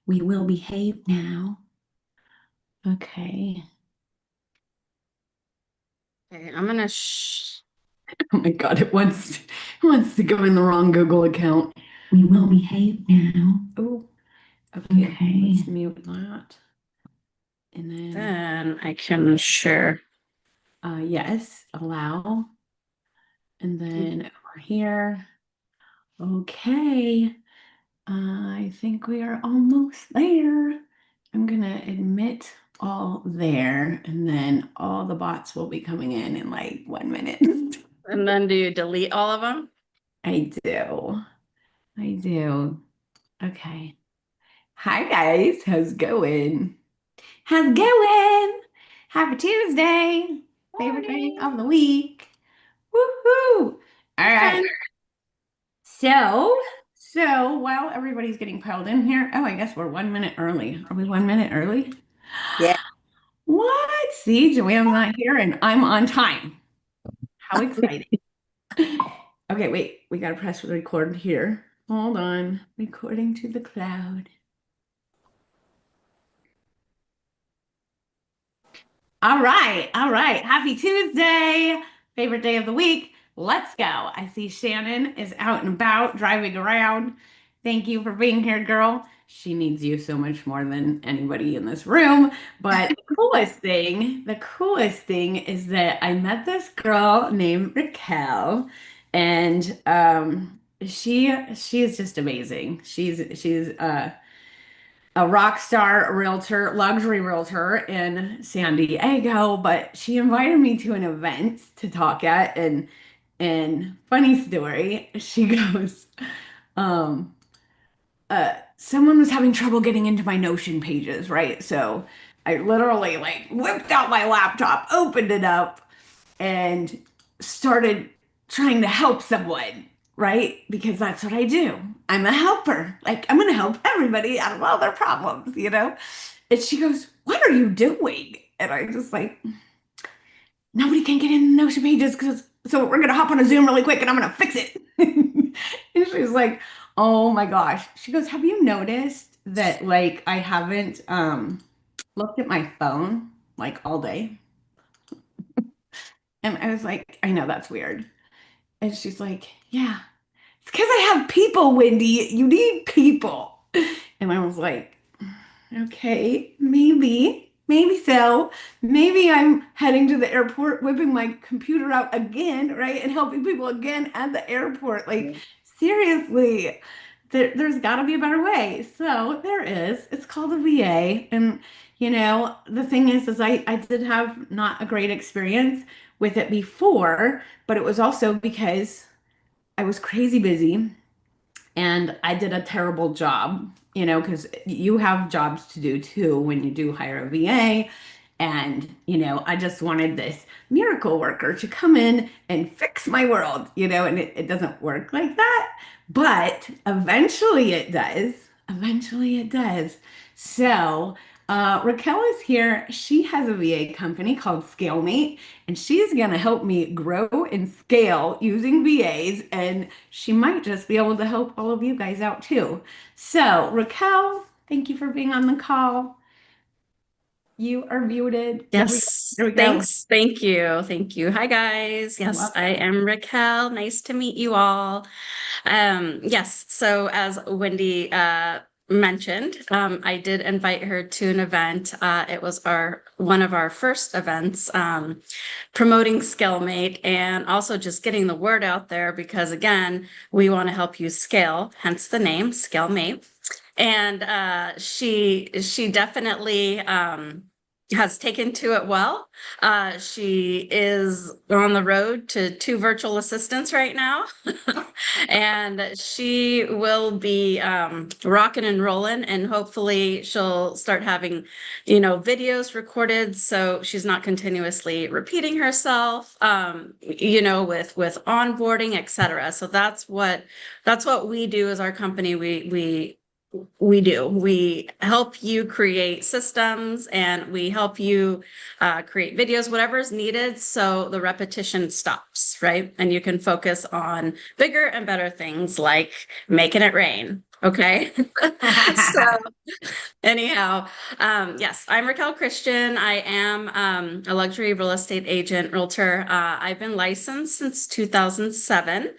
We will behave now. Okay. Okay, I'm gonna Oh my God, it wants to go in the wrong Google account. We will behave now. Oh, okay. Okay. Let's mute that. And then, then I can share. yes, allow. And then over here. Okay. I think we are almost there. I'm gonna admit all there, and then all the bots will be coming in like 1 minute. And then do you delete all of them? I do. I do. Okay. Hi guys, how's it going? How's it going? Happy Tuesday. Favorite day Morning. of the week. Woohoo! All Hey, right. friend. So, so while everybody's getting piled in here, oh, I guess we're 1 minute early. Are we 1 minute early? Yeah. What? See, Joanne's not here and I'm on time. How exciting. Okay, wait, we gotta press record here. Hold on. Recording to the cloud. All right, all right. Happy Tuesday. Favorite day of the week. Let's go. I see Shannon is out and about driving around. Thank you for being here, girl. She needs you so much more than anybody in this room. But the coolest thing is that I met this girl named Raquel, and she is just amazing. She's a rock star realtor, luxury realtor in San Diego, but she invited me to an event to talk at and funny story, she goes, um, someone was having trouble getting into my Notion pages, right? So I literally like whipped out my laptop, opened it up, and started trying to help someone, right? Because that's what I do. I'm a helper. Like, I'm going to help everybody out of all their problems. And she goes, "What are you doing?" And I just like, nobody can get in the Notion pages because so we're going to hop on a Zoom really quick and I'm going to fix it. And she's like, "Oh my gosh." She goes, "Have you noticed that like I haven't looked at my phone like all day?" And I was like, "I know that's weird." And she's like, "Yeah, it's because I have people, Wendy. You need people." And I was like, "Okay, maybe so. Maybe I'm heading to the airport, whipping my computer out again, right? And helping people again at the airport. Like, seriously, there's got to be a better way." So there is. It's called a VA. And, the thing is I did have not a great experience with it before, but it was also because I was crazy busy and I did a terrible job, because you have jobs to do too when you do hire a VA. And, I just wanted this miracle worker to come in and fix my world, and it doesn't work like that. But eventually it does. Eventually it does. So, Raquel is here. She has a VA company called ScaleMate, and she's going to help me grow and scale using VAs. And she might just be able to help all of you guys out too. So, Raquel, thank you for being on the call. You are muted. There we go. Yes. There we go. Thanks. Thank you. Thank you. Hi, guys. You're Yes, I welcome. am Raquel. Nice to meet you all. Yes. So as Wendy mentioned, I did invite her to an event. It was one of our first events, promoting ScaleMate and also just getting the word out there because again, we want to help you scale, hence the name ScaleMate. And she definitely has taken to it well. She is on the road to two virtual assistants right now. And she will be rocking and rolling, and hopefully she'll start having, videos recorded so she's not continuously repeating herself, with onboarding, etc. So that's what we do as our company. We help you create systems and we help you create videos, whatever is needed, so the repetition stops, right? And you can focus on bigger and better things like making it rain. Okay. So anyhow, yes, I'm Raquel Christian. I am a luxury real estate agent, realtor. I've been licensed since 2007.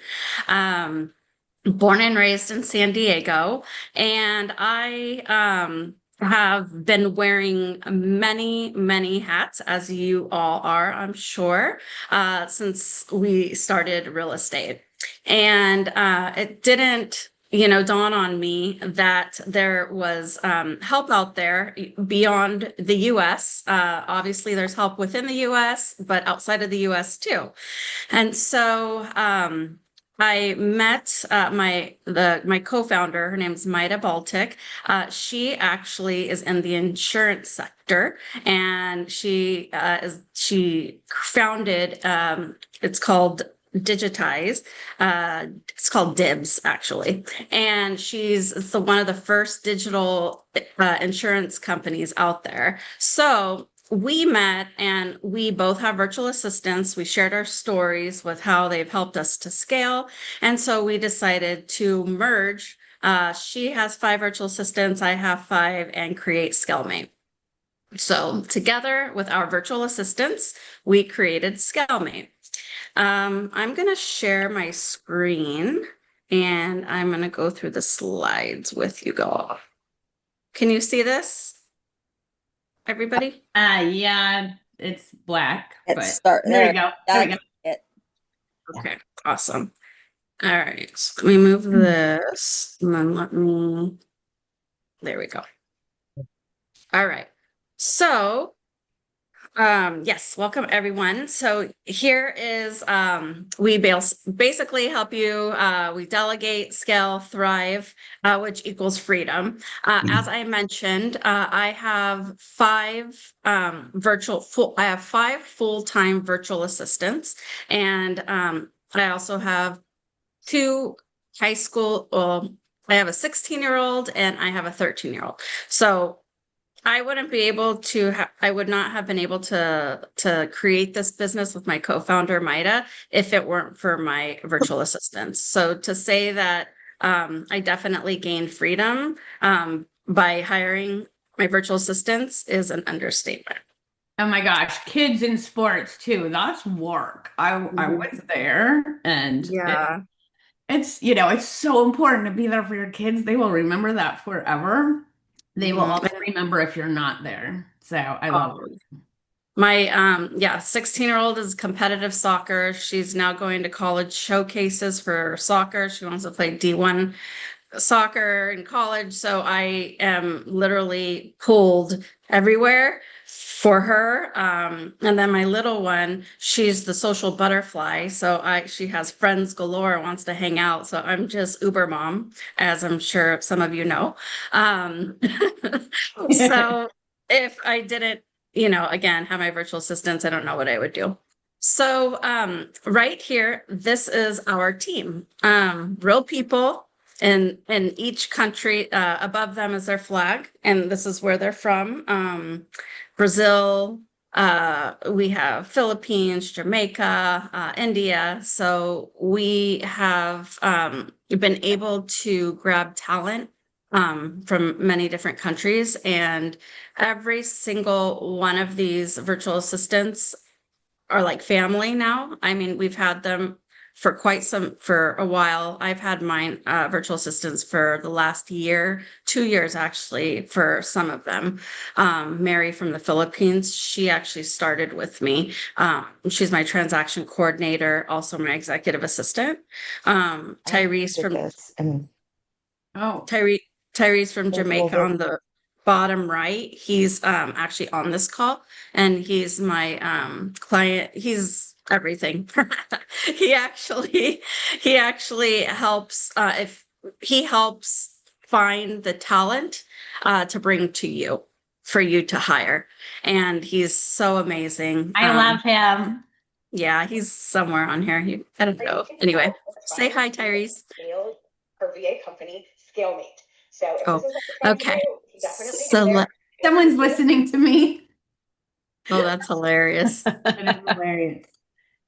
Um, Born and raised in San Diego, and I have been wearing many, many hats, as you all are, I'm sure, since we started real estate. And it didn't, dawn on me that there was help out there beyond the US. Obviously, there's help within the US, but outside of the US too. And so I met my co-founder. Her name's Maida Baltic. She actually is in the insurance sector, and she founded. It's called Digitize. It's called Dibs actually, and she's one of the first digital insurance companies out there. So we met and we both have virtual assistants. We shared our stories with how they've helped us to scale. And so we decided to merge. She has 5 virtual assistants, I have 5, and create ScaleMate. So together with our virtual assistants, we created ScaleMate. I'm going to share my screen and I'm going to go through the slides with you all. Can you see this, everybody? Yeah, it's black, It's but start there we there. go. There we That's go. it. Okay, awesome. All right, so let me move this and then there we go. All right. So, yes, welcome everyone. So here is, we basically help you, we delegate, scale, thrive, which equals freedom. As I mentioned, I have 5 full-time virtual assistants, and I also have 2 high school, well, I have a 16-year-old and I have a 13-year-old. So I wouldn't be able to I would not have been able to create this business with my co-founder Maida if it weren't for my virtual assistants. So to say that I definitely gained freedom by hiring my virtual assistants is an understatement. Oh my gosh, kids in sports too. That's work. I was there, and Yeah. it's so important to be there for your kids. They will remember that forever. They will also Mhm. remember if you're not there. So I love it. My 16-year-old is competitive soccer. She's now going to college showcases for soccer. She wants to play D1 soccer in college. So I am literally pulled everywhere for her. And then my little one, she's the social butterfly. So she has friends galore, wants to hang out. So I'm just Uber mom, as I'm sure some of you know. Um, so if I didn't, again, have my virtual assistants, I don't know what I would do. So right here, this is our team. Real people in each country. Above them is their flag, and this is where they're from. Brazil, we have Philippines, Jamaica, India. So we have been able to grab talent from many different countries, and every single one of these virtual assistants are like family now. I mean, we've had them for a while. I've had mine virtual assistants for the last year, 2 years actually, for some of them. Mary from the Philippines, she actually started with me. She's my transaction coordinator, also my executive assistant. I Tyrese did from this and Oh, Tyrese Tyrese from there's a Jamaica little on the bottom right. He's actually on this call, and he's my client. He's everything. He actually he actually helps if he helps find the talent to bring to you for you to hire. And he's so amazing. I love him. Yeah, he's somewhere on here. I don't know. Anyway, say hi, Tyrese. scale or VA company, ScaleMate. So if Oh, this is what you're trying to okay. do, you definitely get So there. let Someone's listening to me. Oh, that's hilarious. That is hilarious.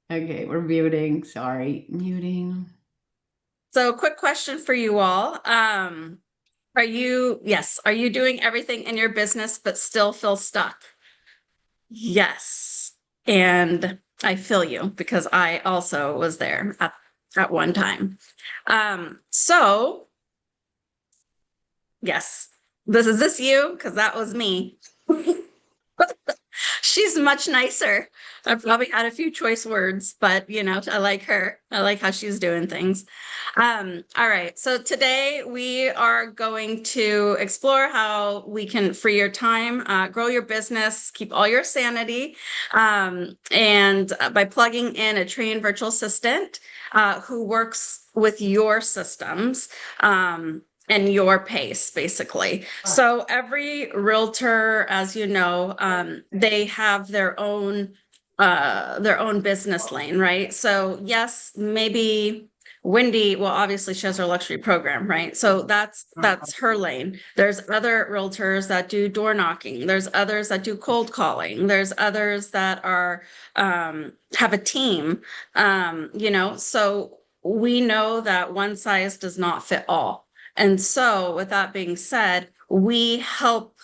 Okay, we're muting. Sorry, muting. So quick question for you all. Are you doing everything in your business but still feel stuck? Yes. And I feel you because I also was there at one time. So yes, is this you? Because that was me. She's much nicer. I probably had a few choice words, but I like her. I like how she's doing things. All right. So today we are going to explore how we can free your time, grow your business, keep all your sanity, and by plugging in a trained virtual assistant who works with your systems. And your pace, basically. So every realtor, as you know, they have their own business lane, right? So yes, maybe Wendy, well, obviously she has her luxury program, right? So that's her lane. There's other realtors that do door knocking. There's others that do cold calling. There's others that are have a team. So we know that one size does not fit all. And so, with that being said, we help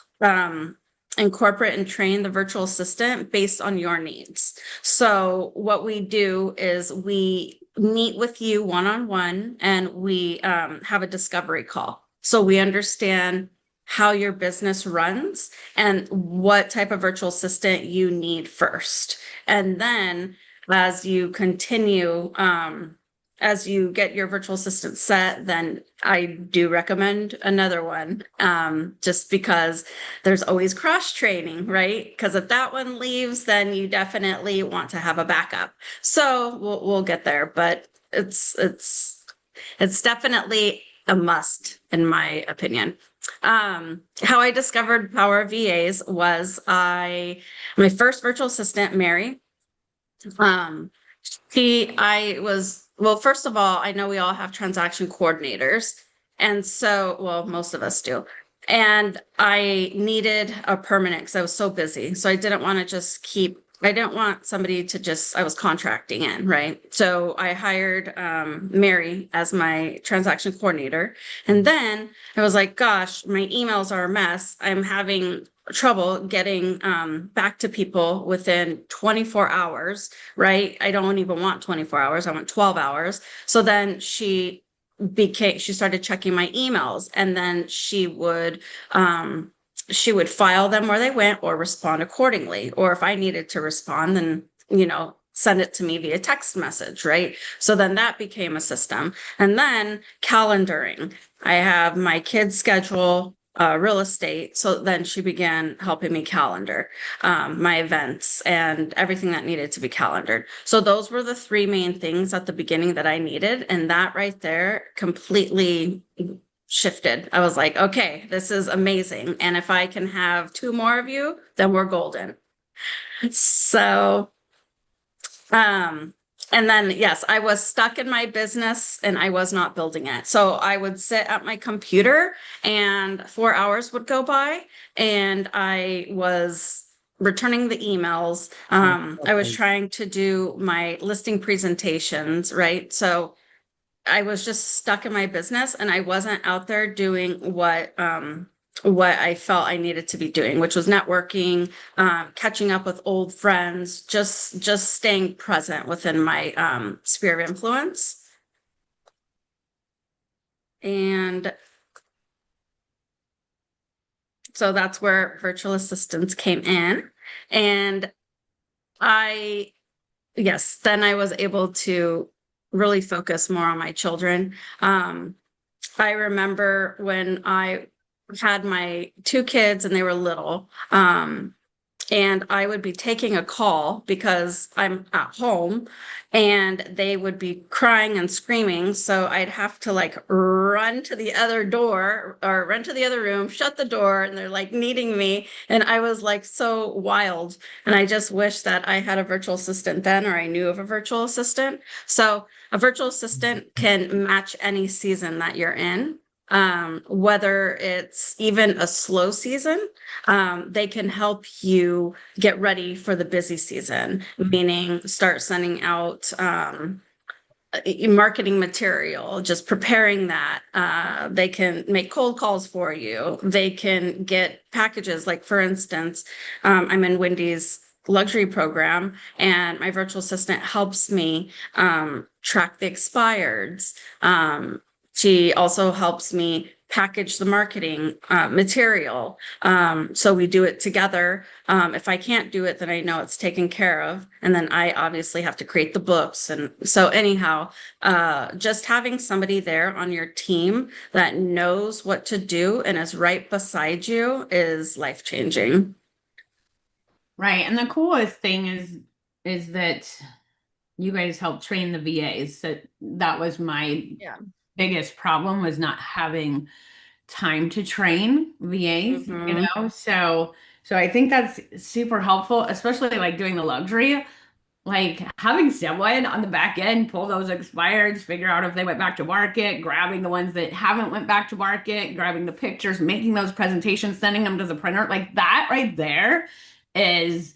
incorporate and train the virtual assistant based on your needs. So, what we do is we meet with you one-on-one and we have a discovery call. So, we understand how your business runs and what type of virtual assistant you need first. And then, as you continue, as you get your virtual assistant set, then I do recommend another one, just because there's always cross training, right? Because if that one leaves, then you definitely want to have a backup. So we'll get there, but it's definitely a must in my opinion. How I discovered Power VAs was my first virtual assistant, Mary. Well, first of all, I know we all have transaction coordinators. And so, well, most of us do. And I needed a permanent because I was so busy. So I didn't want somebody to I was contracting in, right? So I hired Mary as my transaction coordinator. And then I was like, gosh, my emails are a mess. I'm having trouble getting back to people within 24 hours, right? I don't even want 24 hours. I want 12 hours. So then she started checking my emails, and then she would file them where they went or respond accordingly. Or if I needed to respond, then, send it to me via text message, right? So then that became a system. And then calendaring. I have my kids' schedule, real estate. So then she began helping me calendar my events and everything that needed to be calendared. So those were the three main things at the beginning that I needed. And that right there completely shifted. I was like, okay, this is amazing. And if I can have two more of you, then we're golden. So, and then, yes, I was stuck in my business and I was not building it. So I would sit at my computer and 4 hours would go by and I was returning the emails. I was trying to do my listing presentations, right? So I was just stuck in my business and I wasn't out there doing what I felt I needed to be doing, which was networking, catching up with old friends, just staying present within my sphere of influence. And so that's where virtual assistants came in. And then I was able to really focus more on my children. I remember when I had my two kids and they were little, and I would be taking a call because I'm at home and they would be crying and screaming. So I'd have to run to the other door or run to the other room, shut the door, and they're needing me. And I was so wild. And I just wish that I had a virtual assistant then, or I knew of a virtual assistant. So a virtual assistant can match any season that you're in. Whether it's even a slow season, they can help you get ready for the busy season, meaning start sending out marketing material, just preparing that. They can make cold calls for you. They can get packages. Like, for instance, I'm in Wendy's luxury program, and my virtual assistant helps me track the expireds. She also helps me package the marketing material. So we do it together. If I can't do it, then I know it's taken care of. And then I obviously have to create the books. And so anyhow, just having somebody there on your team that knows what to do and is right beside you is life-changing. Right. And the coolest thing is that you guys help train the VAs. That was my Yeah. biggest problem, was not having time to train VAs, Mhm. So I think that's super helpful, especially like doing the luxury. Like having someone on the back end pull those expireds, figure out if they went back to market, grabbing the ones that haven't went back to market, grabbing the pictures, making those presentations, sending them to the printer, like that right there is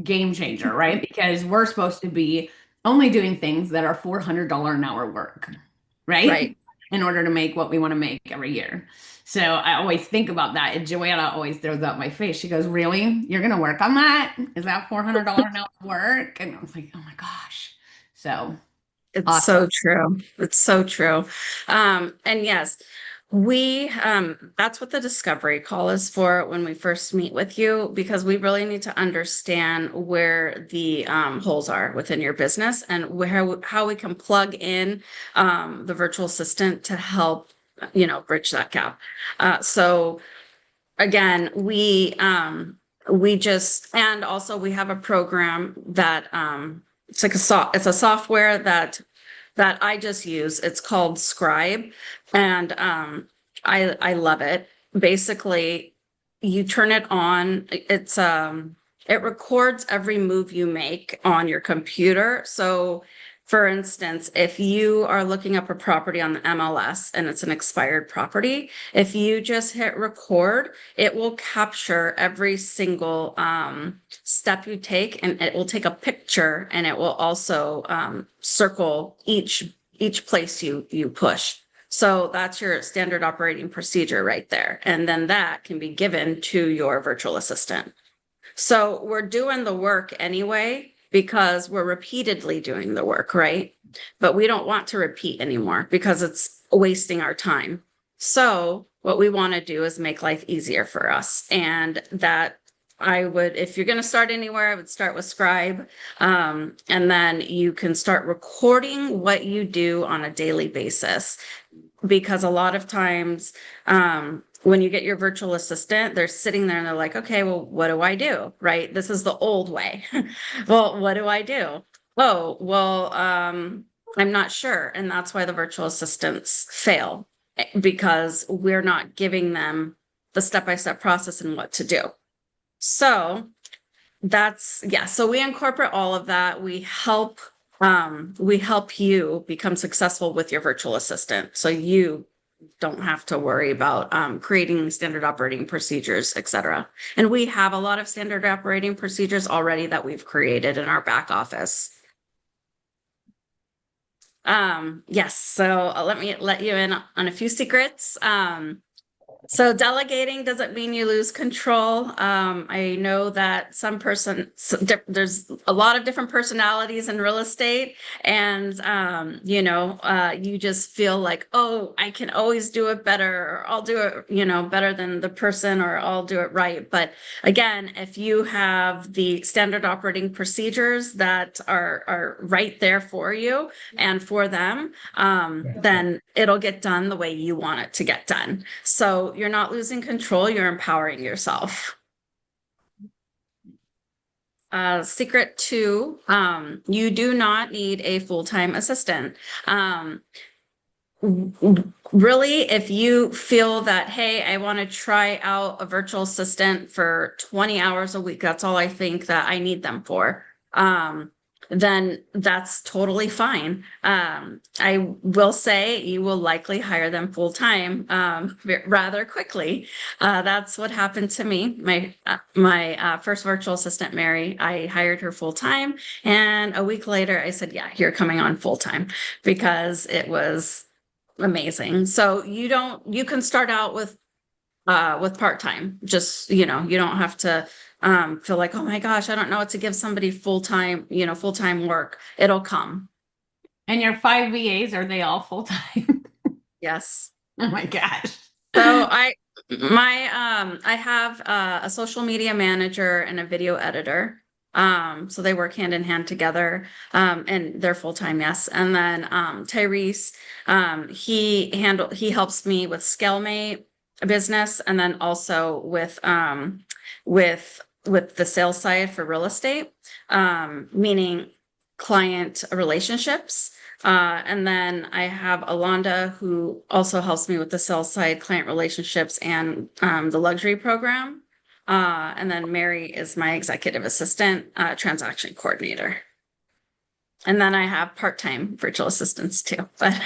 game changer, right? Because we're supposed to be only doing things that are $400 an hour work, right? Right. In order to make what we want to make every year. So I always think about that. And Joanna always throws out my face. She goes, "Really? You're going to work on that? Is that $400 an hour work?" And I was like, "Oh my gosh." So It's awesome. so true. It's so true. And yes, that's what the discovery call is for when we first meet with you, because we really need to understand where the holes are within your business and how we can plug in the virtual assistant to help, bridge that gap. So again, and also we have a program that it's a software that I just use. It's called Scribe, and I love it. Basically, you turn it on. It records every move you make on your computer. So, for instance, if you are looking up a property on the MLS and it's an expired property, if you just hit record, it will capture every single step you take, and it will take a picture, and it will also circle each place you push. So that's your standard operating procedure right there. And then that can be given to your virtual assistant. So we're doing the work anyway because we're repeatedly doing the work, right? But we don't want to repeat anymore because it's wasting our time. So what we want to do is make life easier for us. And that if you're going to start anywhere, I would start with Scribe. And then you can start recording what you do on a daily basis, because a lot of times when you get your virtual assistant, they're sitting there and they're like, okay, well, what do I do? Right? This is the old way. Well, what do I do? Oh, well, I'm not sure. And that's why the virtual assistants fail, because we're not giving them the step-by-step process and what to do. So so we incorporate all of that. We help you become successful with your virtual assistant, so you don't have to worry about creating standard operating procedures, etc. And we have a lot of standard operating procedures already that we've created in our back office. Yes, so let me let you in on a few secrets. So delegating doesn't mean you lose control. I know that there's a lot of different personalities in real estate, and you just feel like, oh, I can always do it better, or I'll do it, better than the person, or I'll do it right. But again, if you have the standard operating procedures that are right there for you and for them, then it'll get done the way you want it to get done. So you're not losing control, you're empowering yourself. Secret two, you do not need a full-time assistant. Really, if you feel that, hey, I want to try out a virtual assistant for 20 hours a week, that's all I think that I need them for. then that's totally fine. I will say you will likely hire them full time rather quickly. That's what happened to me. My first virtual assistant, Mary, I hired her full time, and a week later, I said, "Yeah, you're coming on full time," because it was amazing. So you can start out with part-time. Just, you don't have to feel like, oh my gosh, I don't know what to give somebody full-time, full-time work. It'll come. And your 5 VAs, are they all full time? Yes. Oh my gosh. So I have a social media manager and a video editor. So they work hand in hand together. And they're full-time, yes. And then Tyrese, he helps me with ScaleMate business, and then also with the sales side for real estate, meaning client relationships. And then I have Alonda, who also helps me with the sales side, client relationships, and the luxury program. And then Mary is my executive assistant, transaction coordinator. And then I have part-time virtual assistants too. But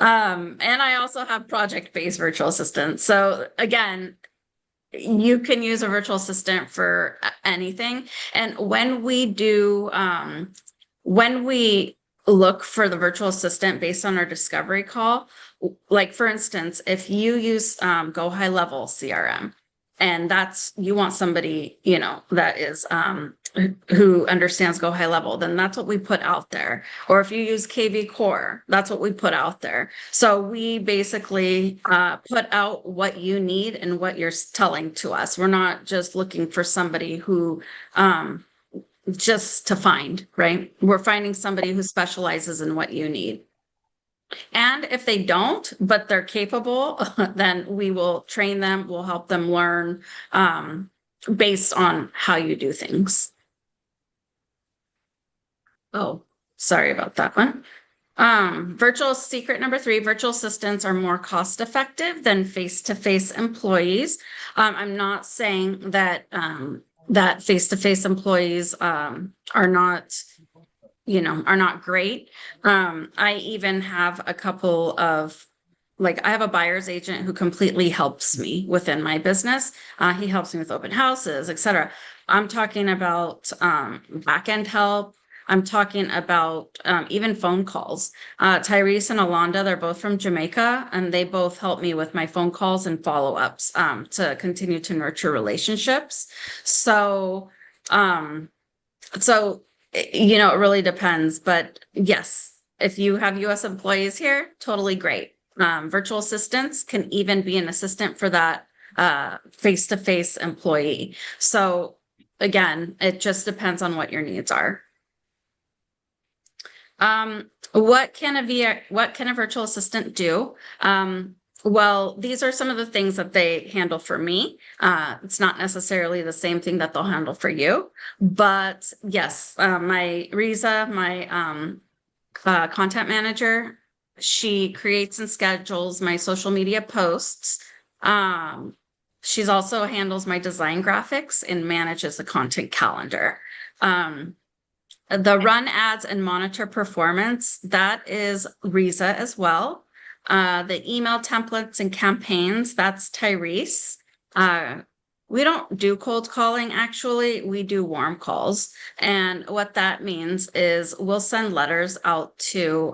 and I also have project-based virtual assistants. So again, you can use a virtual assistant for anything. And when we look for the virtual assistant based on our discovery call, like for instance, if you use Go High Level CRM, and you want somebody, that is who understands Go High Level, then that's what we put out there. Or if you use KV Core, that's what we put out there. So we basically put out what you need and what you're telling to us. We're not just looking for somebody who just to find, right? We're finding somebody who specializes in what you need. And if they don't, but they're capable, then we will train them, we'll help them learn based on how you do things. Oh, sorry about that one. Virtual secret number 3, virtual assistants are more cost effective than face-to-face employees. I'm not saying that that face-to-face employees are not great. I even have a couple of, I have a buyer's agent who completely helps me within my business. He helps me with open houses, etc. I'm talking about back-end help. I'm talking about even phone calls. Tyrese and Alonda, they're both from Jamaica, and they both help me with my phone calls and follow-ups to continue to nurture relationships. So, it really depends. But yes, if you have US employees here, totally great. Virtual assistants can even be an assistant for that face-to-face employee. So again, it just depends on what your needs are. What can a virtual assistant do? Well, these are some of the things that they handle for me. It's not necessarily the same thing that they'll handle for you, but yes, my Riza, my content manager, she creates and schedules my social media posts. She's also handles my design graphics and manages the content calendar. The run ads and monitor performance, that is Riza as well. The email templates and campaigns, that's Tyrese. We don't do cold calling, actually. We do warm calls. And what that means is we'll send letters out to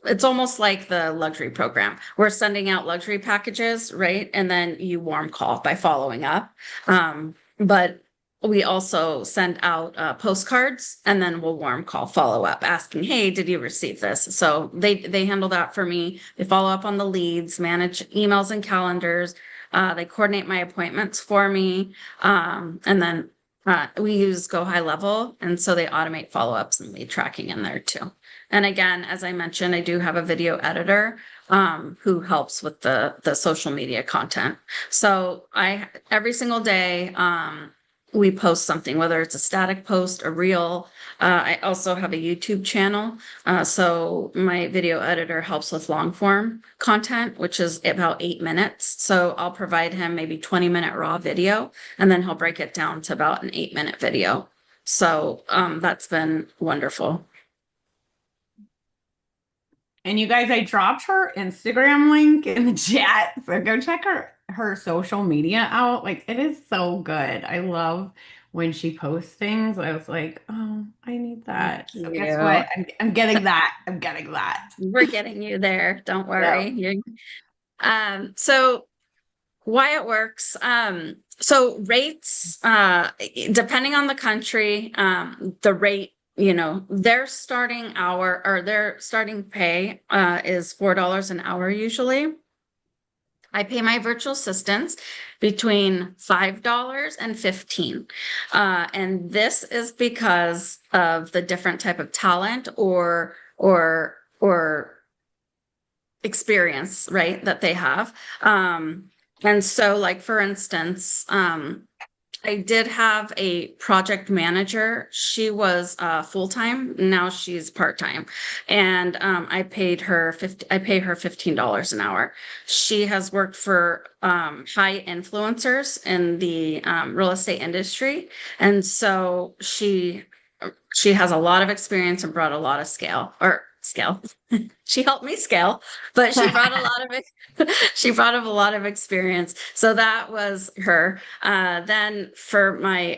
it's almost like the luxury program. We're sending out luxury packages, right? And then you warm call by following up. But we also send out postcards, and then we'll warm call follow up asking, hey, did you receive this? So they handle that for me. They follow up on the leads, manage emails and calendars. They coordinate my appointments for me. And then we use Go High Level, and so they automate follow-ups and lead tracking in there too. And again, as I mentioned, I do have a video editor who helps with the social media content. So every single day, we post something, whether it's a static post, a reel. I also have a YouTube channel. So my video editor helps with long form content, which is about 8 minutes. So I'll provide him maybe 20-minute raw video, and then he'll break it down to about an 8-minute video. So that's been wonderful. And you guys, I dropped her Instagram link in the chat. So go check her social media out. Like it is so good. I love when she posts things. I was like, oh, I need Thank that. So guess you. what? I'm getting that. I'm getting that. We're getting you there. Don't Yeah. worry. So why it works. So rates, depending on the country, the rate, their starting hour or their starting pay, is $4 an hour usually. I pay my virtual assistants between $5 and $15. And this is because of the different type of talent or experience, right, that they have. And so like, for instance, I did have a project manager. She was full-time. Now she's part-time. And I pay her $15 an hour. She has worked for high influencers in the real estate industry. And so she has a lot of experience and brought a lot of scale. She helped me scale, but she brought a lot of she brought up a lot of experience. So that was her. Then for my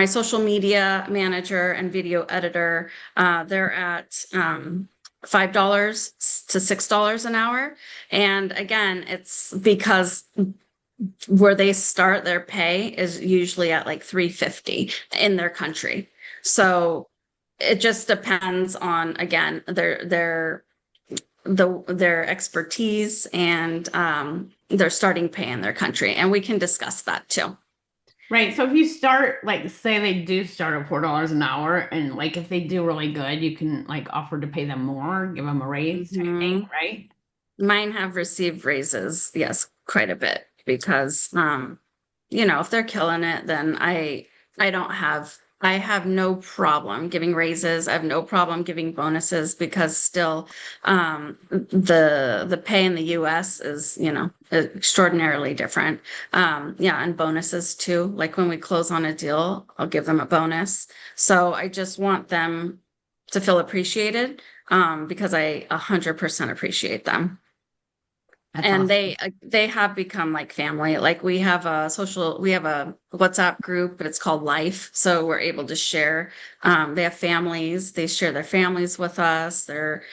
social media manager and video editor, they're at $5 to $6 an hour. And again, it's because where they start their pay is usually at like $350 in their country. So it just depends on, again, their expertise and their starting pay in their country. And we can discuss that too. Right. So if you start, like, say they do start at $4 an hour, and like if they do really good, you can like offer to pay them more, give them a raise type thing, Mhm. right? Mine have received raises, yes, quite a bit because if they're killing it, then I have no problem giving raises. I have no problem giving bonuses because still the pay in the US is, extraordinarily different. Yeah, and bonuses too. Like when we close on a deal, I'll give them a bonus. So I just want them to feel appreciated because I 100% appreciate them. That's And awesome. they have become like family. Like we have a WhatsApp group, but it's called Life. So we're able to share. They have families. They share their families with us. Their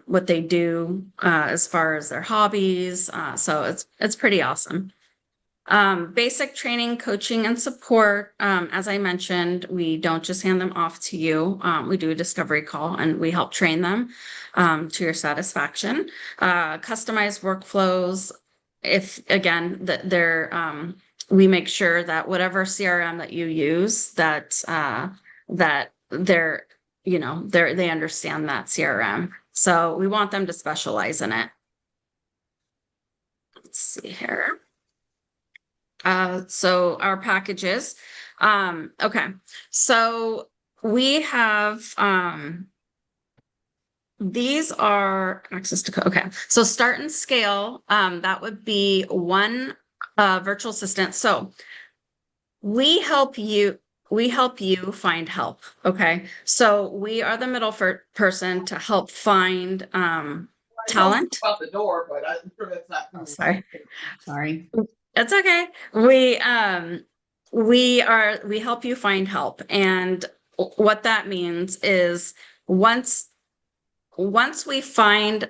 what they do as far as their hobbies. So it's pretty awesome. Basic training, coaching, and support. As I mentioned, we don't just hand them off to you. We do a discovery call and we help train them to your satisfaction. Customized workflows. If again, we make sure that whatever CRM that you use, that they understand that CRM. So we want them to specialize in it. Let's see here. So our packages. Okay. So we have these are access to code. Okay. So start and scale. That would be one virtual assistant. So we help you find help. Okay. So we are the middle person to help find talent. About the door, but I'm sure that's not. Oh, sorry. Sorry. It's okay. We help you find help. And what that means is once we find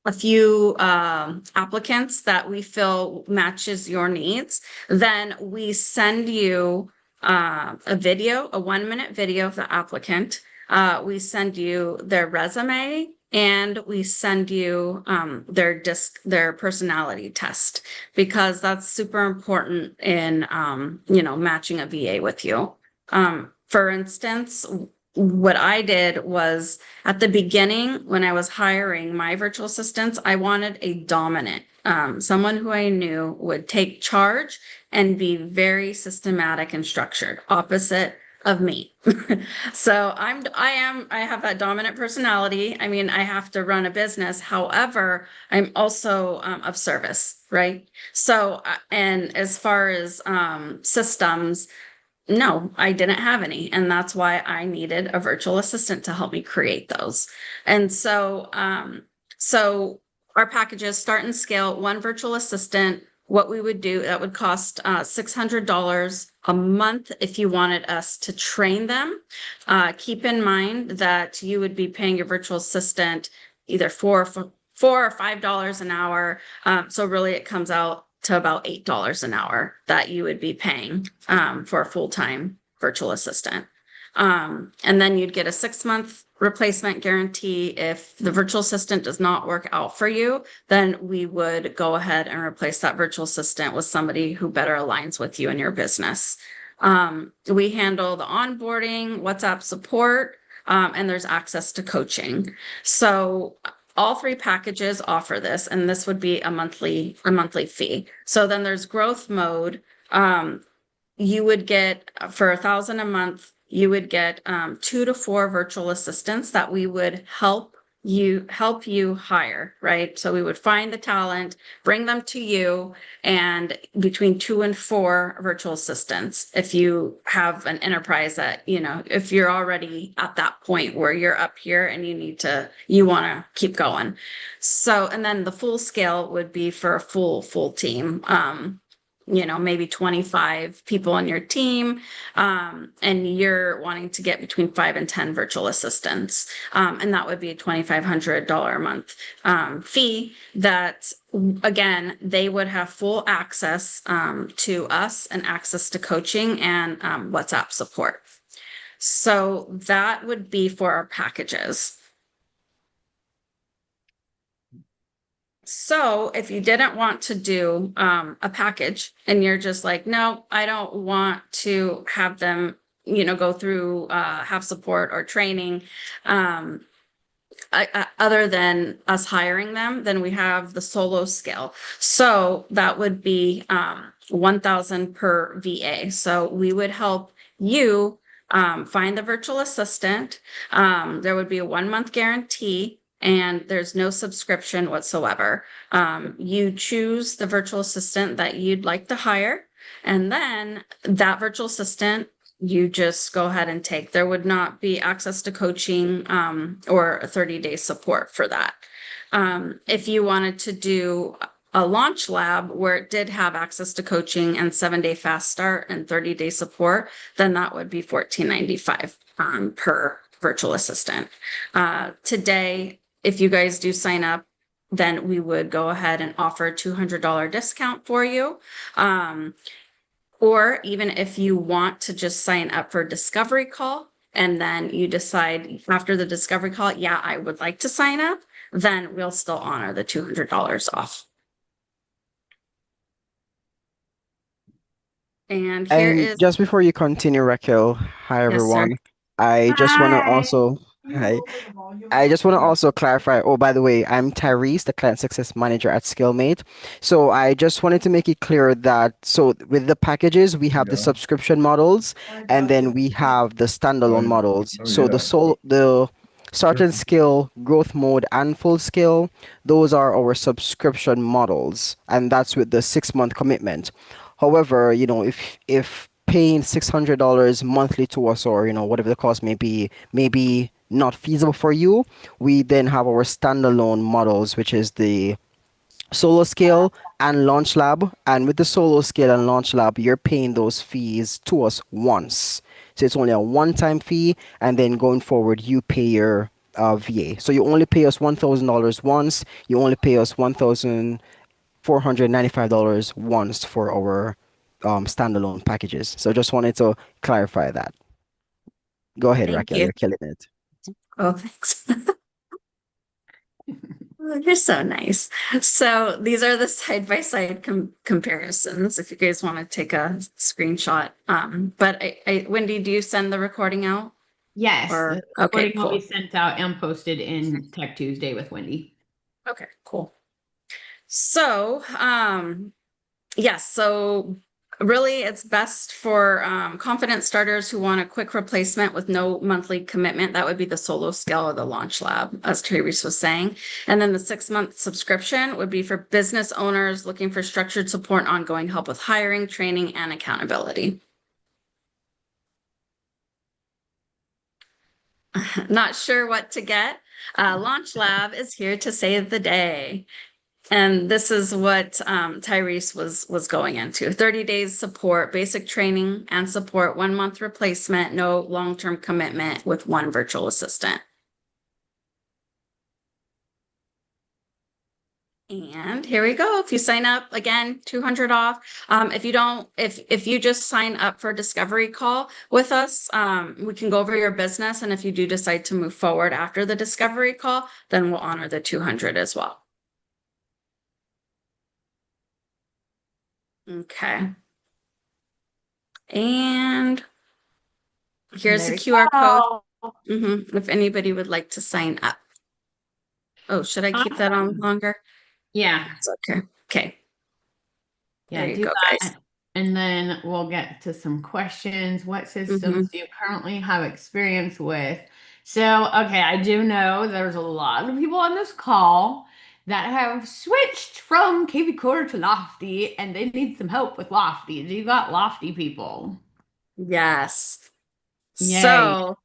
a few applicants that we feel matches your needs, then we send you a video, a 1-minute video of the applicant. We send you their resume and we send you their personality test because that's super important in matching a VA with you. For instance, what I did was at the beginning, when I was hiring my virtual assistants, I wanted a dominant, someone who I knew would take charge and be very systematic and structured, opposite of me. So I have that dominant personality. I mean, I have to run a business. However, I'm also of service, right? So, and as far as systems, no, I didn't have any. And that's why I needed a virtual assistant to help me create those. And so our packages start and scale one virtual assistant. What we would do, that would cost $600 a month if you wanted us to train them. Keep in mind that you would be paying your virtual assistant either four or $5 an hour. So really it comes out to about $8 an hour that you would be paying for a full-time virtual assistant. And then you'd get a 6-month replacement guarantee. If the virtual assistant does not work out for you, then we would go ahead and replace that virtual assistant with somebody who better aligns with you and your business. We handle the onboarding, WhatsApp support, and there's access to coaching. So all three packages offer this, and this would be a monthly fee. So then there's growth mode. You would get for $1,000 a month, you would get 2 to 4 virtual assistants that we would help you hire, right? So we would find the talent, bring them to you, and between 2 and 4 virtual assistants. If you have an enterprise that, if you're already at that point where you're up here and you want to keep going. So, and then the full scale would be for a full team. Maybe 25 people on your team, and you're wanting to get between 5 and 10 virtual assistants. And that would be a $2,500 a month fee that, again, they would have full access to us and access to coaching and WhatsApp support. So that would be for our packages. So if you didn't want to do a package and you're just like, no, I don't want to have them, go through have support or training, other than us hiring them, then we have the solo scale. So that would be 1,000 per VA. So we would help you find the virtual assistant. There would be a 1-month guarantee, and there's no subscription whatsoever. You choose the virtual assistant that you'd like to hire, and then that virtual assistant you just go ahead and take. There would not be access to coaching or a 30-day support for that. If you wanted to do a launch lab where it did have access to coaching and 7-day fast start and 30-day support, then that would be $14.95 per virtual assistant. Today, if you guys do sign up, then we would go ahead and offer a $200 discount for you. Or even if you want to just sign up for a discovery call, and then you decide after the discovery call, yeah, I would like to sign up, then we'll still honor the $200 off. And here And is, just before you continue, Raquel, hi yes, sir. everyone. I just want to Hi. also, Can you hi. lower the volume I up? just want to also clarify. Oh, by the way, I'm Tyrese, the client success manager at Skillmate. So I just wanted to make it clear that so with the packages, we have the Yeah. subscription models, I and got then you. we have the standalone Right. models. Oh So yeah. the start and scale, growth mode, and full scale, those are our subscription models, and that's with the 6-month commitment. However, if paying $600 monthly to us, or whatever the cost may be not feasible for you, we then have our standalone models, which is the solo scale and launch lab. And with the solo scale and launch lab, you're paying those fees to us once. So it's only a one-time fee, and then going forward, you pay your VA. So you only pay us $1,000 once. You only pay us $1,495 once for our standalone packages. So just wanted to clarify that. Go ahead, Thank Raquel. you. You're killing it. Oh, thanks. Oh, you're so nice. So these are the side-by-side comparisons if you guys want to take a screenshot. But Wendy, do you send the recording out? Yes, Or the okay, recording will be cool. sent out and posted in Tech Tuesday with Wendy. Okay, cool. So, yes, so really it's best for confident starters who want a quick replacement with no monthly commitment. That would be the solo scale or the launch lab, as Therese was saying. And then the 6-month subscription would be for business owners looking for structured support and ongoing help with hiring, training, and accountability. Not sure what to get. Launch Lab is here to save the day. And this is what Tyrese was going into. 30 days support, basic training and support, 1 month replacement, no long-term commitment with one virtual assistant. And here we go. If you sign up again, 200 off. If you don't, if you just sign up for a discovery call with us, we can go over your business. And if you do decide to move forward after the discovery call, then we'll honor the 200 as well. Okay. And here's the There you QR code. go. If anybody would like to sign up. Oh, should I keep that on Awesome. longer? Yeah. It's okay. Okay. There Yeah, you do go, guys. that. And then we'll get to some questions. What hmm systems do you currently have experience with? So, okay, I do know there's a lot of people on this call that have switched from KV Core to Lofty and they need some help with Lofty. Do you got Lofty people? Yes. Yay. So,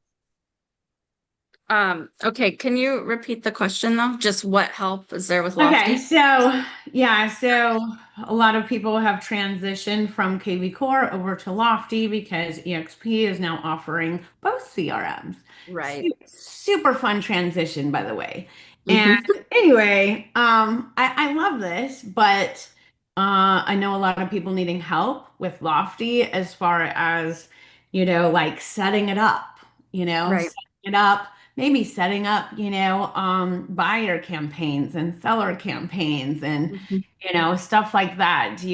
okay, can you repeat the question though? Just what help is there with Okay, Lofty? so yeah, so a lot of people have transitioned from KV Core over to Lofty because EXP is now offering both CRMs. Right. Super fun transition, by the way. And hmm anyway, I love this, but I know a lot of people needing help with Lofty as far as, like setting it up, Right. setting it up maybe setting up, buyer campaigns and seller campaigns and, Mhm. stuff like that. Do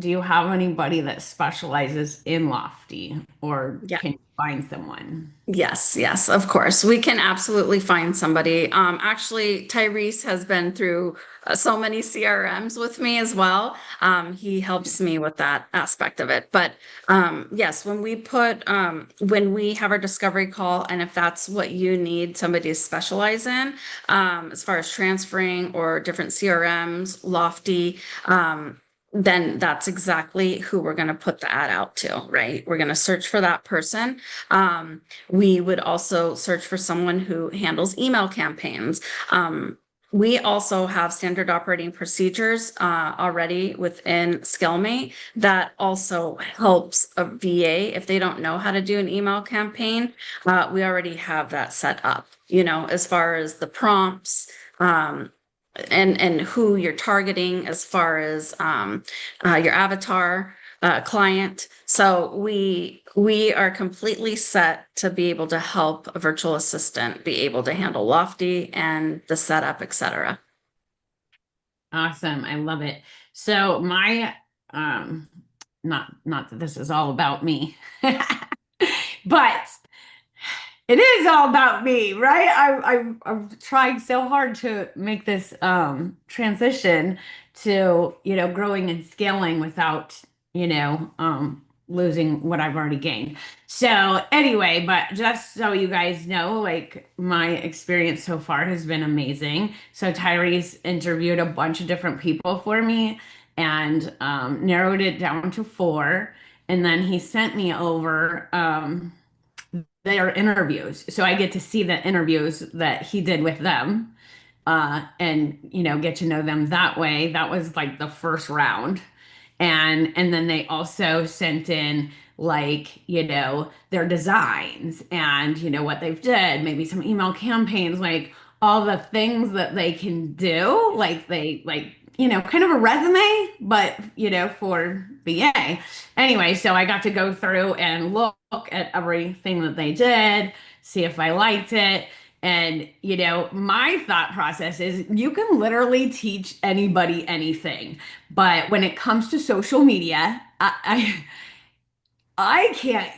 you have anybody that specializes in Lofty or can you find someone? Yes, yes, of course. We can absolutely find somebody. Actually, Tyrese has been through so many CRMs with me as well. He helps me with that aspect of it. But yes, when we have our discovery call, and if that's what you need somebody to specialize in, as far as transferring or different CRMs, Lofty, then that's exactly who we're going to put the ad out to, right? We're going to search for that person. We would also search for someone who handles email campaigns. We also have standard operating procedures already within SkillMate that also helps a VA if they don't know how to do an email campaign. We already have that set up, as far as the prompts. And who you're targeting as far as your avatar client. So we are completely set to be able to help a virtual assistant be able to handle Lofty and the setup, etc. Awesome. I love it. So my not that this is all about me, but it is all about me, right? I'm trying so hard to make this transition to, growing and scaling without, losing what I've already gained. So anyway, but just so you guys know, like my experience so far has been amazing. So Tyrese interviewed a bunch of different people for me and narrowed it down to four. And then he sent me over their interviews. So I get to see the interviews that he did with them and get to know them that way. That was like the first round. And then they also sent in like, their designs and what they've did, maybe some email campaigns, like all the things that they can do, like they like kind of a resume, but for VA. Anyway, so I got to go through and look at everything that they did, see if I liked it. And, my thought process is you can literally teach anybody anything. But when it comes to social media, I can't,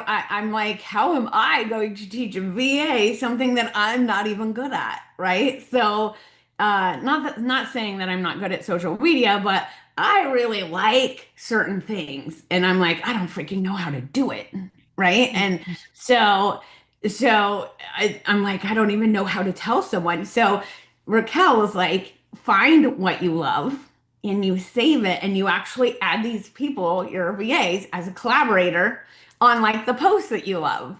I'm like, how am I going to teach a VA something that I'm not even good at, right? So, not saying that I'm not good at social media, but I really like certain things, and I'm like, I don't freaking know how to do it, right? And so, I'm like, I don't even know how to tell someone. So Raquel was like, find what you love and you save it and you actually add these people, your VAs, as a collaborator on like the posts that you love.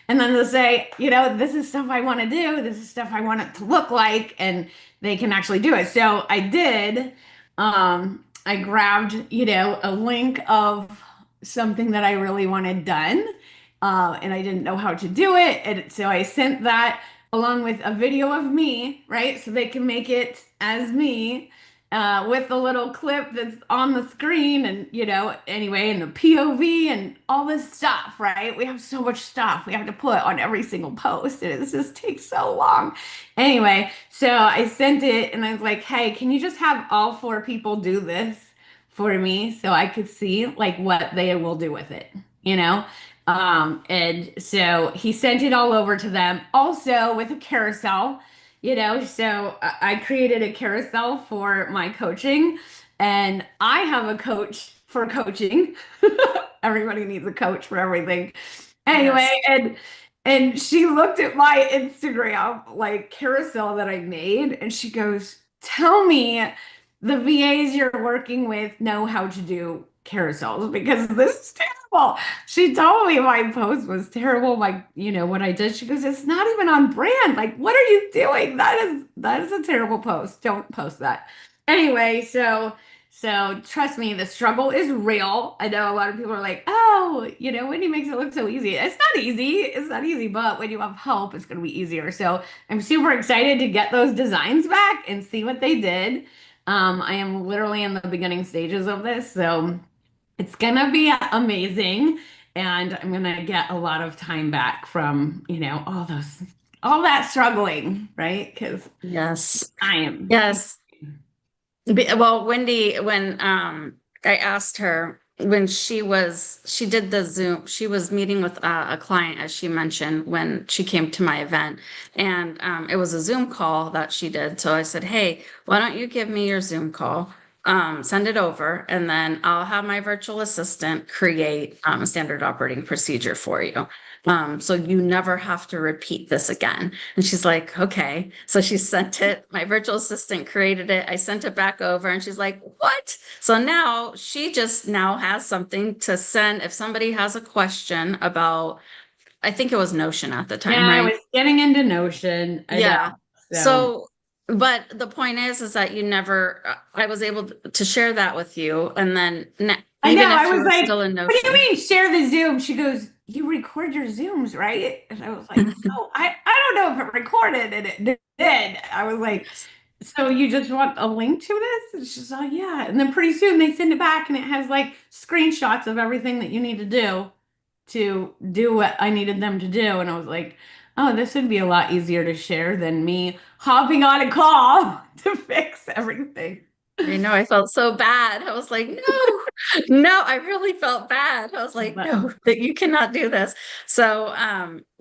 And then they'll say, this is stuff I want to do. This is stuff I want it to look like, and they can actually do it. So I did. I grabbed, a link of something that I really wanted done, and I didn't know how to do it. And so I sent that along with a video of me, right? So they can make it as me, with the little clip that's on the screen, and anyway, and the POV and all this stuff, right? We have so much stuff we have to put on every single post, and it just takes so long. Anyway, so I sent it and I was like, hey, can you just have all four people do this for me so I could see like what they will do with it, you know? And so he sent it all over to them, also with a carousel, so I created a carousel for my coaching, and I have a coach for coaching. Everybody needs a coach for everything. Anyway, Yes. and she looked at my Instagram like carousel that I made, and she goes, "Tell me the VAs you're working with know how to do carousels because this is terrible." She told me my post was terrible. What I did. She goes, "It's not even on brand. Like, what are you doing? That is a terrible post. Don't post that." Anyway, so trust me, the struggle is real. I know a lot of people are like, "Oh, Wendy makes it look so easy." It's not easy. It's not easy, but when you have help, it's going to be easier. So I'm super excited to get those designs back and see what they did. I am literally in the beginning stages of this, so it's gonna be amazing, and I'm gonna get a lot of time back from, all that struggling, right? Because Yes. I am. Yes. Well, Wendy, when I asked her when she did the Zoom, she was meeting with a client, as she mentioned, when she came to my event, and it was a Zoom call that she did. So I said, "Hey, why don't you give me your Zoom call? Send it over, and then I'll have my virtual assistant create a standard operating procedure for you." So you never have to repeat this again. And she's like, okay. So she sent it. My virtual assistant created it. I sent it back over and she's like, what? So now she just now has something to send if somebody has a question about, I think it was Notion at the time, Yeah, I right? was getting into Notion. I know. Yeah. So So, but the point is that you never, I was able to share that with you. And then I know. even I if you was were like, still in "What do you Notion. mean share the Zoom?" She goes, "You record your Zooms, right?" And I was like, "Oh, I don't know if it recorded," and it did. I was like, "So you just want a link to this?" And she's like, "Yeah." And then pretty soon they send it back, and it has like screenshots of everything that you need to do what I needed them to do. And I was like, "Oh, this would be a lot easier to share than me hopping on a call to fix everything." I know I felt so bad. I was like, no, no, I really felt bad. I was like, But no, that you cannot do this. So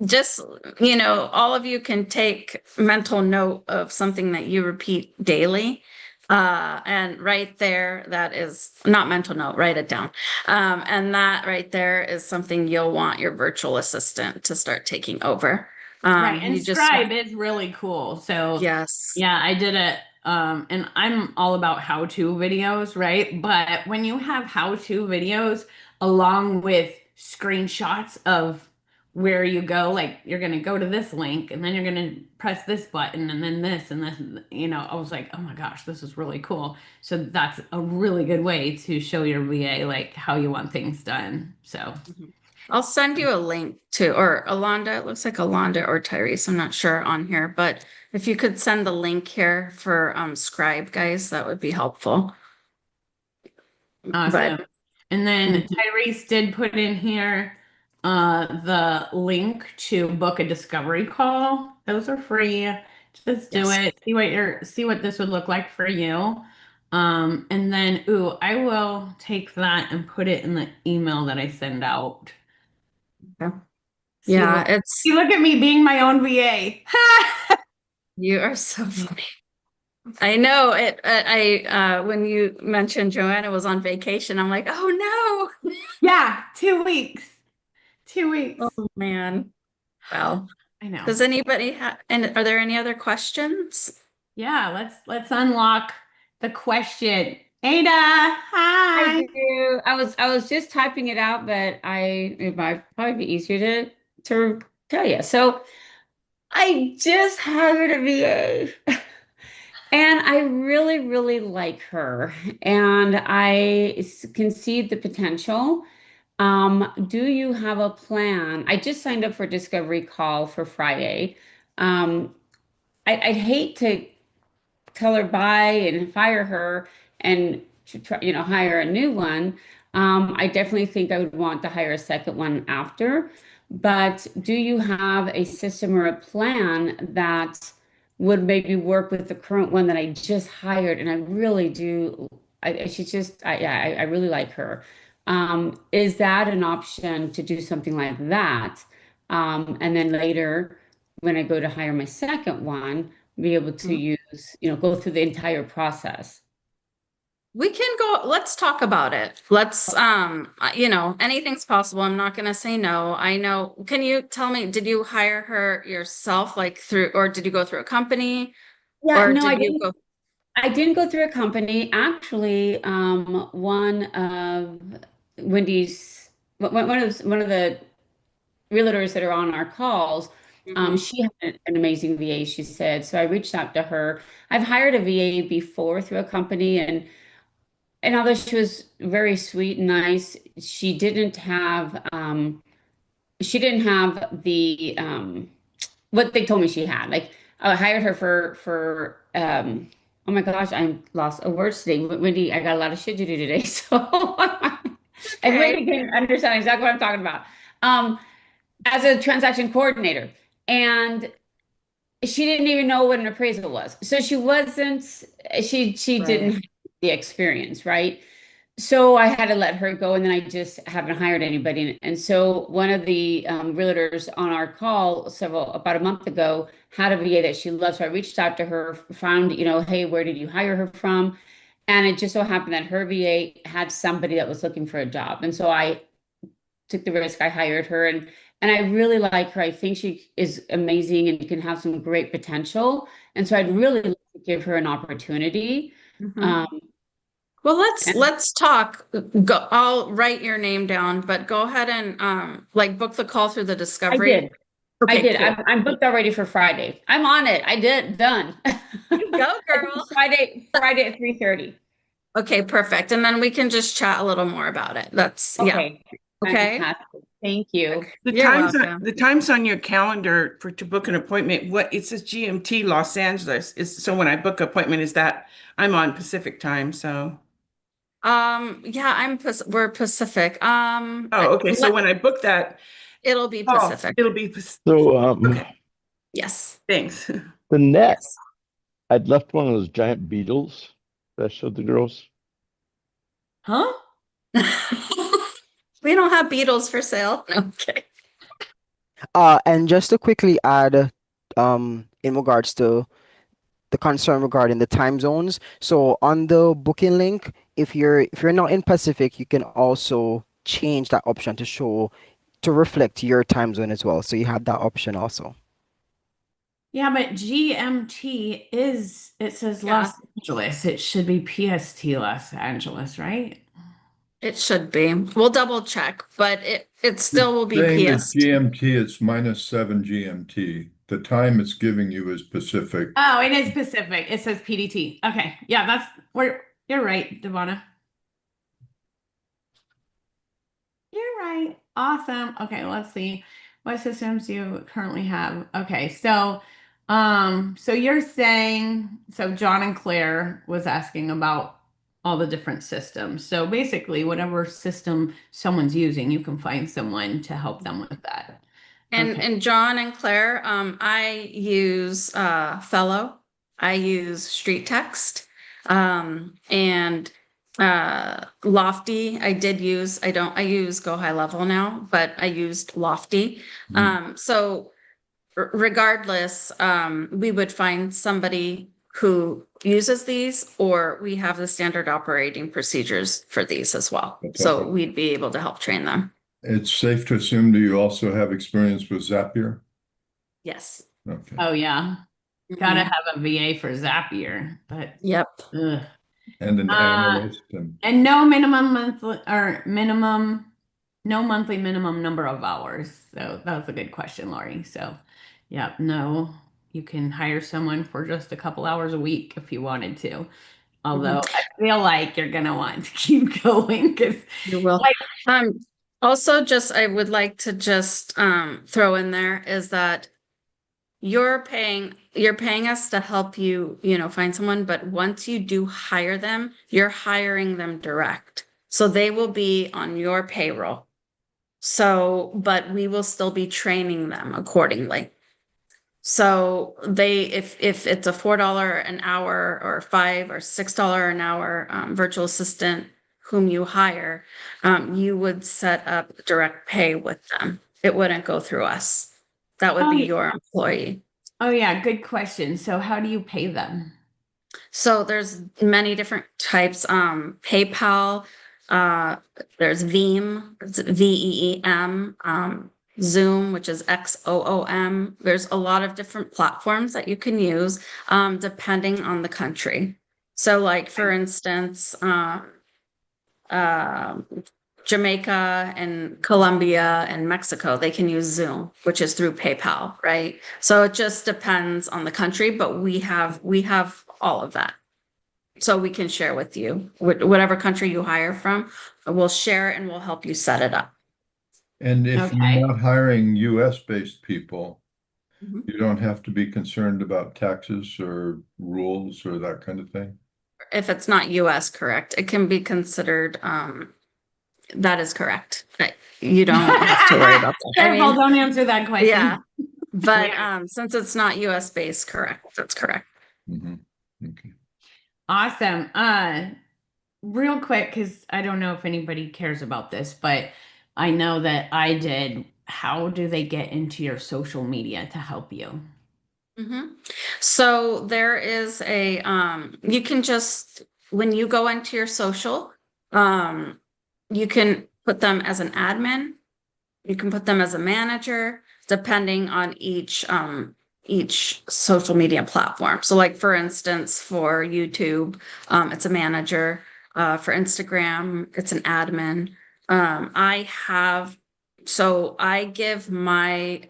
just, all of you can take mental note of something that you repeat daily. And right there, that is not mental note, write it down. And that right there is something you'll want your virtual assistant to start taking over. right, and You just, Scribe is really cool. So yes. yeah, I did it. And I'm all about how-to videos, right? But when you have how-to videos along with screenshots of where you go, like you're gonna go to this link and then you're gonna press this button and then this and this, I was like, oh my gosh, this is really cool. So that's a really good way to show your VA like how you want things done. So Mhm. I'll send you a link to, or Alonda, it looks like Alonda or Tyrese, I'm not sure on here, but if you could send the link here for Scribe, guys, that would be helpful. But awesome. And then mhm, Tyrese did put in here the link to book a discovery call. Those are free. Just do yes. it. See what this would look like for you. And then, ooh, I will take that and put it in the email that I send out. Okay. See, Yeah, look, it's see, look at me being my own VA. you are so funny. I know it. When you mentioned Joanna was on vacation, I'm like, oh no. Yeah, 2 weeks. 2 weeks. Oh man. Well, I know. does anybody have, and are there any other questions? Yeah, let's unlock the question. Ada, I hi. do. I was just typing it out, but it might probably be easier to tell you. So I just hired a VA and I really, really like her and can see the potential. Do you have a plan? I just signed up for Discovery Call for Friday. Um, I'd hate to tell her bye and fire her and to try, hire a new one. I definitely think I would want to hire a second one after. But do you have a system or a plan that would maybe work with the current one that I just hired? And I really do. She's just, yeah, I really like her. Is that an option to do something like that? And then later, when I go to hire my second one, be able to use, go through the entire process. We can go, let's talk about it. Let's, anything's possible. I'm not gonna say no. I know. Can you tell me, did you hire her yourself, like through, or did you go through a company, Yeah, or no, did I you didn't. go? I didn't go through a company. Actually, one of Wendy's, one of the realtors that are on our calls, Mhm. she had an amazing VA, she said. So I reached out to her. I've hired a VA before through a company, and although she was very sweet and nice, she didn't have the what they told me she had. Like I hired her for oh my gosh, I lost a word today. Wendy, I got a lot of shit to do today. So and Okay. Wendy can understand exactly what I'm talking about. Um, as a transaction coordinator. And she didn't even know what an appraisal was. So she didn't Right. have the experience, right? So I had to let her go, and then I just haven't hired anybody. And so one of the realtors on our call about a month ago had a VA that she loved. So I reached out to her, found, hey, where did you hire her from? And it just so happened that her VA had somebody that was looking for a job. And so I took the risk. I hired her, and I really like her. I think she is amazing and can have some great potential. And so I'd really like to give her an opportunity. Mhm. Um, Well, let's and let's talk. Go, I'll write your name down, but go ahead and like book the call through the I Discovery. did. I Okay, did. cool. I'm booked already for Friday. I'm on it. I did. Done. You go, I think girl. it's Friday at 3:30. Okay, perfect. And then we can just chat a little more about it. That's yeah. Okay. Okay. Fantastic. Thank you. Okay. The You're times on welcome. the times on your calendar for to book an appointment, what it says GMT Los Angeles is so when I book an appointment is that I'm on Pacific time, so Yeah, we're Pacific. oh okay. So when I book that, It'll be oh, Pacific. it'll be So, okay. Yes. Thanks. the net, Yes. I'd left one of those giant beetles that I showed the girls. Huh? We don't have beetles for sale. Okay. And just to quickly add, in regards to the concern regarding the time zones. So on the booking link, if you're not in Pacific, you can also change that option to reflect your time zone as well. So you have that option also. Yeah, but GMT it says Yeah, Los Angeles. It should be PST Los Angeles, right? it should be. We'll double check, but it It's still will be saying that PST. GMT is -7 GMT. The time it's giving you is Pacific. Oh, it is Pacific. It says PDT. Okay. Yeah, you're right, Devonna. You're right. Awesome. Okay, let's see. What systems do you currently have? Okay, so you're saying, so John and Claire was asking about all the different systems. So basically, whatever system someone's using, you can find someone to help them with that. And Okay. and John and Claire, I use Fellow. I use Street Text. And Lofty, I use Go High Level now, but I used Lofty. So regardless, we would find somebody who uses these, or we have the standard operating procedures for these as well. So Okay. we'd be able to help train them. It's safe to assume, do you also have experience with Zapier? Yes. Okay. Oh yeah. Gotta Mhm. have a VA for Zapier, but Yep. ugh. And an analyst And no minimum monthly or minimum, no monthly minimum number of hours. So that was a good question, Lori. So, yeah, no, you can hire someone for just a couple hours a week if you wanted to. Although Mhm. I feel like you're gonna want to keep going because, You will. like, Also just, I would like to just, throw in there is that you're paying us to help you, find someone, but once you do hire them, you're hiring them direct. So they will be on your payroll. So, but we will still be training them accordingly. So if it's a $4 an hour or $5 or $6 an hour virtual assistant whom you hire, you would set up direct pay with them. It wouldn't go through us. That would oh, be your employee. oh yeah, good question. So how do you pay them? So there's many different types. PayPal, uh, there's Veeam, it's VEEM, Zoom, which is XOOM. There's a lot of different platforms that you can use, depending on the country. So like, for instance, uh, Jamaica and Colombia and Mexico, they can use Zoom, which is through PayPal, right? So it just depends on the country, but we have all of that. So we can share with you whatever country you hire from, we'll share and we'll help you set it up. and if you're Okay. not hiring US based people, Mhm. you don't have to be concerned about taxes or rules or that kind of thing. If it's not US, correct, it can be considered, that is correct. You don't have to worry about that. I Careful, mean, don't answer that question. yeah, but Yeah. since it's not US based, correct, that's correct. Mhm. Okay. Awesome. Real quick, because I don't know if anybody cares about this, but I know that I did. How do they get into your social media to help you? hmm So there is you can just, when you go into your social, um, you can put them as an admin, you can put them as a manager, depending on each social media platform. So like, for instance, for YouTube, it's a manager. For Instagram, it's an admin. I give my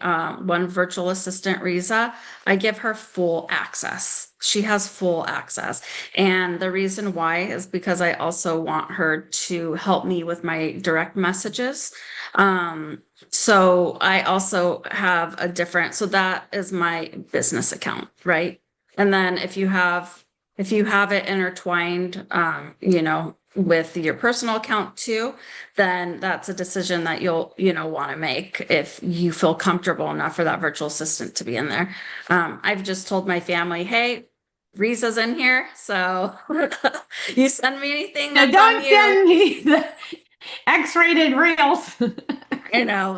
one virtual assistant, Riza, I give her full access. She has full access. And the reason why is because I also want her to help me with my direct messages. So I also have so that is my business account, right? And then if you have it intertwined, with your personal account too, then that's a decision that you'll, want to make if you feel comfortable enough for that virtual assistant to be in there. I've just told my family, hey, Riza's in here, so you send me anything, Now, that's on don't you. send me the X-rated reels.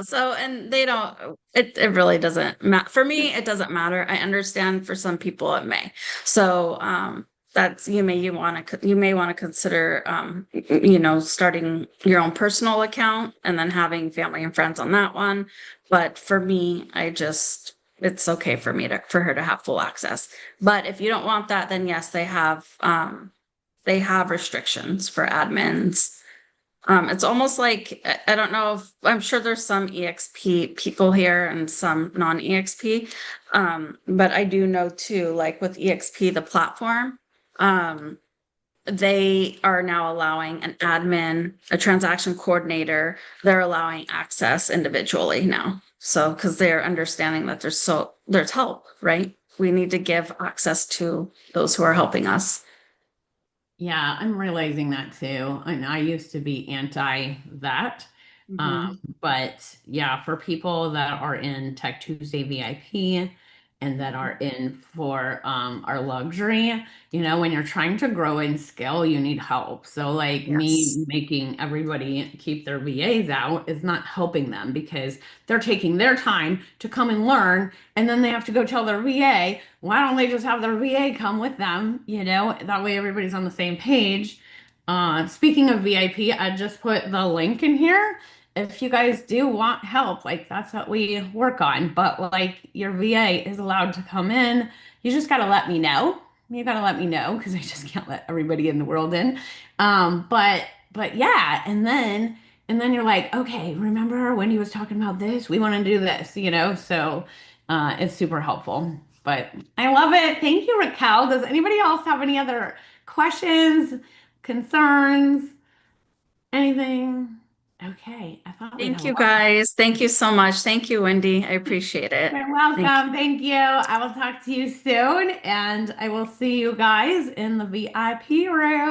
So, and they don't, it really doesn't matter. For me, it doesn't matter. I understand for some people it may. So, that's, you may want to consider, starting your own personal account and then having family and friends on that one. But for me, it's okay for her to have full access. But if you don't want that, then yes, they have restrictions for admins. It's almost like, I don't know if, I'm sure there's some EXP people here and some non-EXP. But I do know too, like with EXP, the platform, they are now allowing an admin, a transaction coordinator, they're allowing access individually now. So, because they're understanding that there's help, right? We need to give access to those who are helping us. Yeah, I'm realizing that too. And I used to be anti that. Mhm. But yeah, for people that are in Tech Tuesday VIP, and that are in for our luxury. You know, when you're trying to grow in skill, you need help. So like Yes. me making everybody keep their VAs out is not helping them because they're taking their time to come and learn, and then they have to go tell their VA, why don't they just have their VA come with them? You know, that way everybody's on the same page. Speaking of VIP, I just put the link in here. If you guys do want help, like that's what we work on. But like your VA is allowed to come in. You just gotta let me know. You gotta let me know because I just can't let everybody in the world in. But yeah, and then you're like, okay, remember when he was talking about this? We want to do this, you know? So it's super helpful. But I love it. Thank you, Raquel. Does anybody else have any other questions, concerns, anything? Okay, I thought we'd Thank have a you lot. guys. Thank you so much. Thank you, Wendy. I appreciate it. You're Thank you. welcome. Thank you. I will talk to you soon, and I will see you guys in the VIP room.